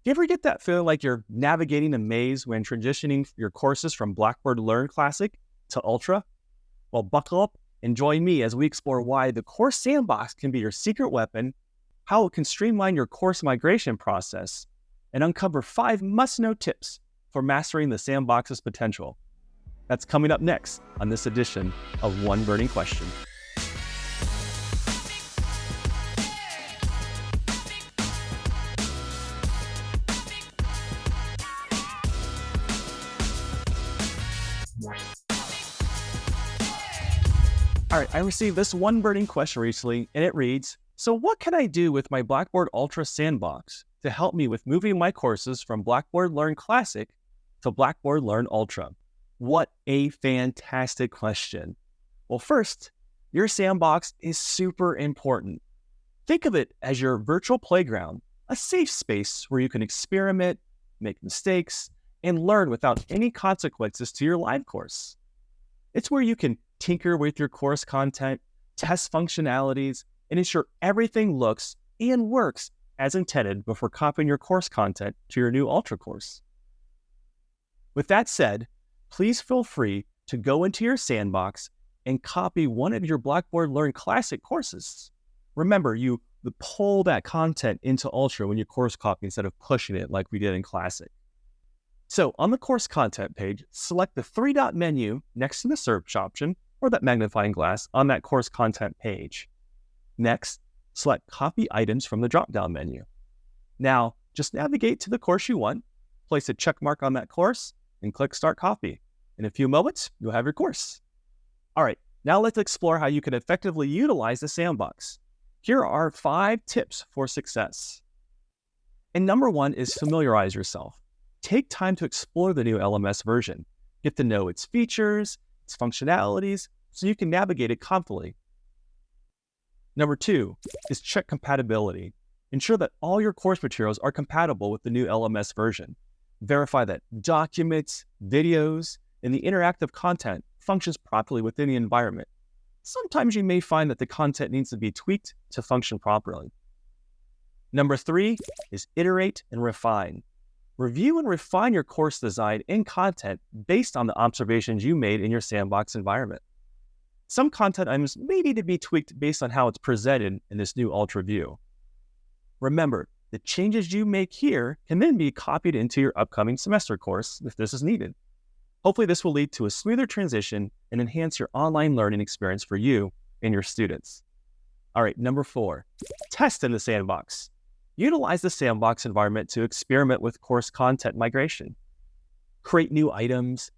Do you ever get that feeling like you're navigating a maze when transitioning your courses from Blackboard Learn Classic to Ultra? Well, buckle up and join me as we explore why the Course Sandbox can be your secret weapon, how it can streamline your course migration process, and uncover 5 must-know tips for mastering the Sandbox's potential. That's coming up next on this edition of One Burning Question. All right, I received this one burning question recently, and it reads, so what can I do with my Blackboard Ultra Sandbox to help me with moving my courses from Blackboard Learn Classic to Blackboard Learn Ultra? What a fantastic question. Well, first, your Sandbox is super important. Think of it as your virtual playground, a safe space where you can experiment, make mistakes, and learn without any consequences to your live course. It's where you can tinker with your course content, test functionalities, and ensure everything looks and works as intended before copying your course content to your new Ultra course. With that said, please feel free to go into your Sandbox and copy one of your Blackboard Learn Classic courses. Remember, you pull that content into Ultra when you course copy instead of pushing it like we did in Classic. So on the course content page, select the 3-dot menu next to the search option or that magnifying glass on that course content page. Next, select Copy Items from the drop-down menu. Now, just navigate to the course you want, place a check mark on that course, and click Start Copy. In a few moments, you'll have your course. All right, now let's explore how you can effectively utilize the Sandbox. Here are 5 tips for success. And number 1 is familiarize yourself. Take time to explore the new LMS version. Get to know its features, its functionalities, so you can navigate it confidently. Number 2 is check compatibility. Ensure that all your course materials are compatible with the new LMS version. Verify that documents, videos, and the interactive content functions properly within the environment. Sometimes you may find that the content needs to be tweaked to function properly. Number 3 is iterate and refine. Review and refine your course design and content based on the observations you made in your Sandbox environment. Some content items may need to be tweaked based on how it's presented in this new Ultra view. Remember, the changes you make here can then be copied into your upcoming semester course if this is needed. Hopefully this will lead to a smoother transition and enhance your online learning experience for you and your students. All right, number 4, test in the Sandbox. Utilize the Sandbox environment to experiment with course content migration. Create new items,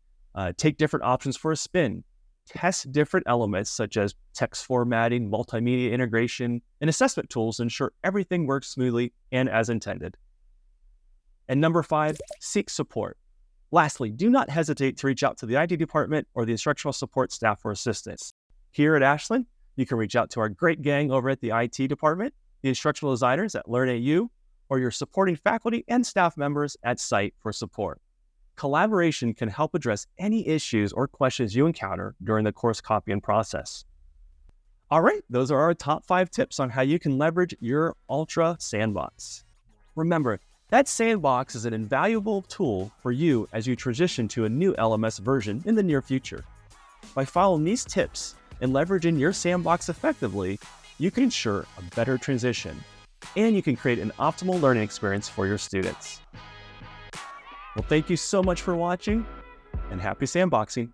take different options for a spin, test different elements such as text formatting, multimedia integration, and assessment tools to ensure everything works smoothly and as intended. And number 5, seek support. Lastly, do not hesitate to reach out to the IT department or the instructional support staff for assistance. Here at Ashland, you can reach out to our great gang over at the IT department, the instructional designers at LearnAU, or your supporting faculty and staff members at site for support. Collaboration can help address any issues or questions you encounter during the course copying process. All right, those are our top 5 tips on how you can leverage your Ultra Sandbox. Remember, that Sandbox is an invaluable tool for you as you transition to a new LMS version in the near future. By following these tips and leveraging your Sandbox effectively, you can ensure a better transition, and you can create an optimal learning experience for your students. Well, thank you so much for watching, and happy sandboxing.